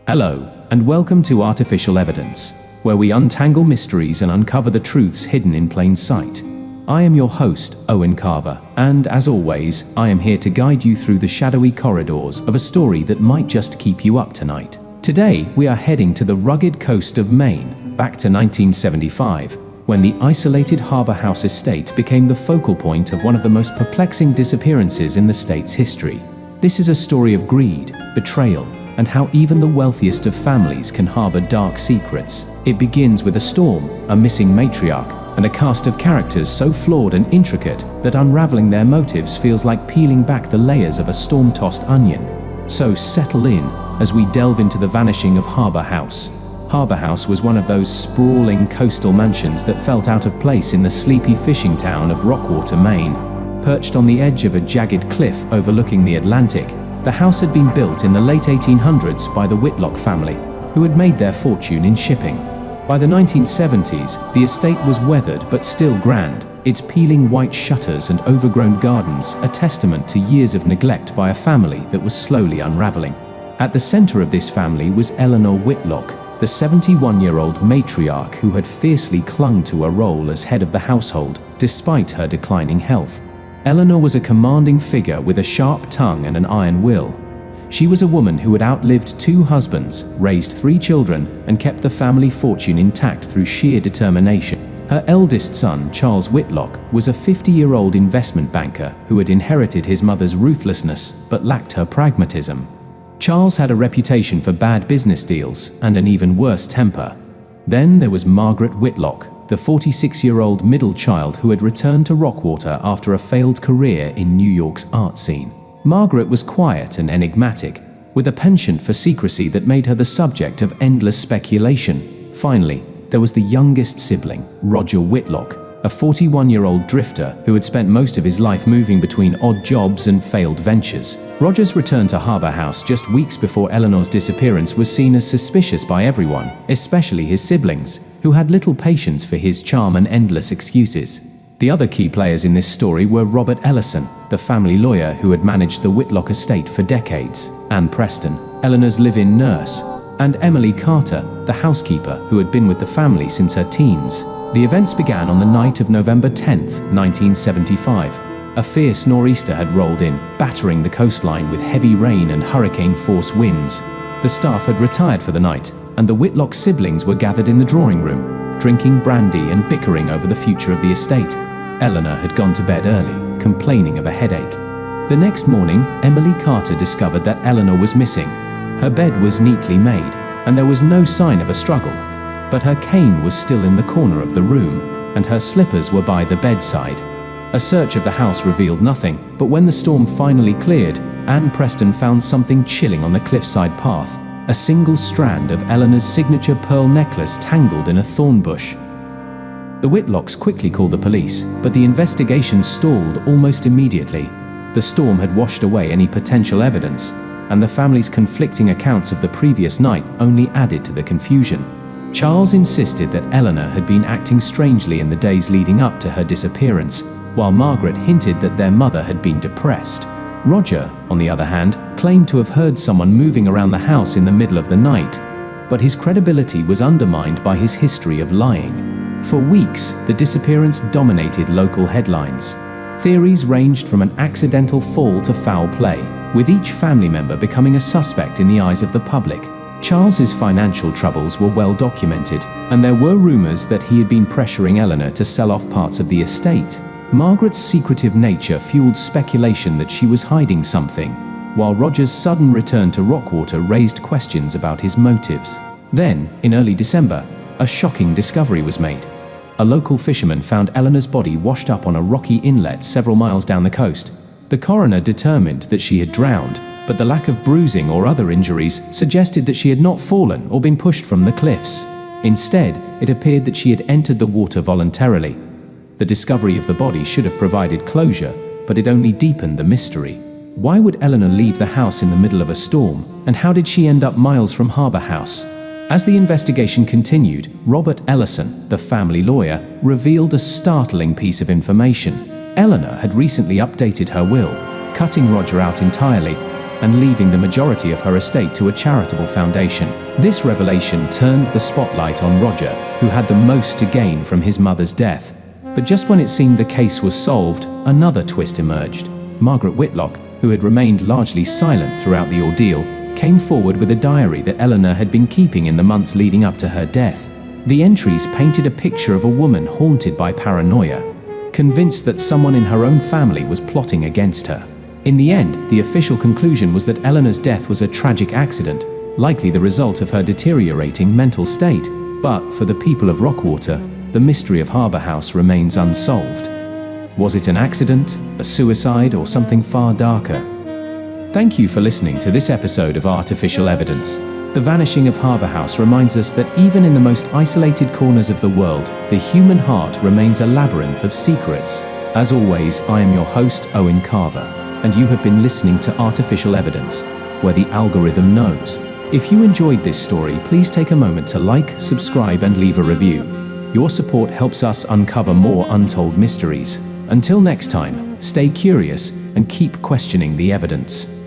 Hello, and welcome to Artificial Evidence, where we untangle mysteries and uncover the truths hidden in plain sight. I am your host, Owen Carver, and as always, I am here to guide you through the shadowy corridors of a story that might just keep you up tonight. Today, we are heading to the rugged coast of Maine, back to 1975, when the isolated Harbour House estate became the focal point of one of the most perplexing disappearances in the state's history. This is a story of greed, betrayal, and how even the wealthiest of families can harbour dark secrets. It begins with a storm, a missing matriarch, and a cast of characters so flawed and intricate that unravelling their motives feels like peeling back the layers of a storm-tossed onion. So settle in as we delve into the vanishing of Harbour House. Harbour House was one of those sprawling coastal mansions that felt out of place in the sleepy fishing town of Rockwater, Maine. Perched on the edge of a jagged cliff overlooking the Atlantic, the house had been built in the late 1800s by the Whitlock family, who had made their fortune in shipping. By the 1970s, the estate was weathered but still grand, its peeling white shutters and overgrown gardens a testament to years of neglect by a family that was slowly unraveling. At the center of this family was Eleanor Whitlock, the 71-year-old matriarch who had fiercely clung to a role as head of the household, despite her declining health. Eleanor was a commanding figure with a sharp tongue and an iron will. She was a woman who had outlived 2 husbands, raised 3 children, and kept the family fortune intact through sheer determination. Her eldest son, Charles Whitlock, was a 50-year-old investment banker who had inherited his mother's ruthlessness but lacked her pragmatism. Charles had a reputation for bad business deals and an even worse temper. Then there was Margaret Whitlock, the 46-year-old middle child who had returned to Rockwater after a failed career in New York's art scene. Margaret was quiet and enigmatic, with a penchant for secrecy that made her the subject of endless speculation. Finally, there was the youngest sibling, Roger Whitlock, a 41-year-old drifter who had spent most of his life moving between odd jobs and failed ventures. Roger's return to Harbour House just weeks before Eleanor's disappearance was seen as suspicious by everyone, especially his siblings, who had little patience for his charm and endless excuses. The other key players in this story were Robert Ellison, the family lawyer who had managed the Whitlock estate for decades, Anne Preston, Eleanor's live-in nurse, and Emily Carter, the housekeeper who had been with the family since her teens. The events began on the night of November 10, 1975. A fierce nor'easter had rolled in, battering the coastline with heavy rain and hurricane-force winds. The staff had retired for the night, and the Whitlock siblings were gathered in the drawing room, drinking brandy and bickering over the future of the estate. Eleanor had gone to bed early, complaining of a headache. The next morning, Emily Carter discovered that Eleanor was missing. Her bed was neatly made, and there was no sign of a struggle. But her cane was still in the corner of the room, and her slippers were by the bedside. A search of the house revealed nothing, but when the storm finally cleared, Anne Preston found something chilling on the cliffside path, a single strand of Eleanor's signature pearl necklace tangled in a thorn bush. The Whitlocks quickly called the police, but the investigation stalled almost immediately. The storm had washed away any potential evidence, and the family's conflicting accounts of the previous night only added to the confusion. Charles insisted that Eleanor had been acting strangely in the days leading up to her disappearance, while Margaret hinted that their mother had been depressed. Roger, on the other hand, claimed to have heard someone moving around the house in the middle of the night, but his credibility was undermined by his history of lying. For weeks, the disappearance dominated local headlines. Theories ranged from an accidental fall to foul play, with each family member becoming a suspect in the eyes of the public. Charles's financial troubles were well documented, and there were rumors that he had been pressuring Eleanor to sell off parts of the estate. Margaret's secretive nature fueled speculation that she was hiding something, while Roger's sudden return to Rockwater raised questions about his motives. Then, in early December, a shocking discovery was made. A local fisherman found Eleanor's body washed up on a rocky inlet several miles down the coast. The coroner determined that she had drowned, but the lack of bruising or other injuries suggested that she had not fallen or been pushed from the cliffs. Instead, it appeared that she had entered the water voluntarily. The discovery of the body should have provided closure, but it only deepened the mystery. Why would Eleanor leave the house in the middle of a storm, and how did she end up miles from Harbour House? As the investigation continued, Robert Ellison, the family lawyer, revealed a startling piece of information. Eleanor had recently updated her will, cutting Roger out entirely, and leaving the majority of her estate to a charitable foundation. This revelation turned the spotlight on Roger, who had the most to gain from his mother's death. But just when it seemed the case was solved, another twist emerged. Margaret Whitlock, who had remained largely silent throughout the ordeal, came forward with a diary that Eleanor had been keeping in the months leading up to her death. The entries painted a picture of a woman haunted by paranoia, convinced that someone in her own family was plotting against her. In the end, the official conclusion was that Eleanor's death was a tragic accident, likely the result of her deteriorating mental state. But for the people of Rockwater, the mystery of Harbour House remains unsolved. Was it an accident, a suicide, or something far darker? Thank you for listening to this episode of Artificial Evidence. The Vanishing of Harbour House reminds us that even in the most isolated corners of the world, the human heart remains a labyrinth of secrets. As always, I am your host, Owen Carver, and you have been listening to Artificial Evidence, where the algorithm knows. If you enjoyed this story, please take a moment to like, subscribe, and leave a review. Your support helps us uncover more untold mysteries. Until next time, stay curious and keep questioning the evidence.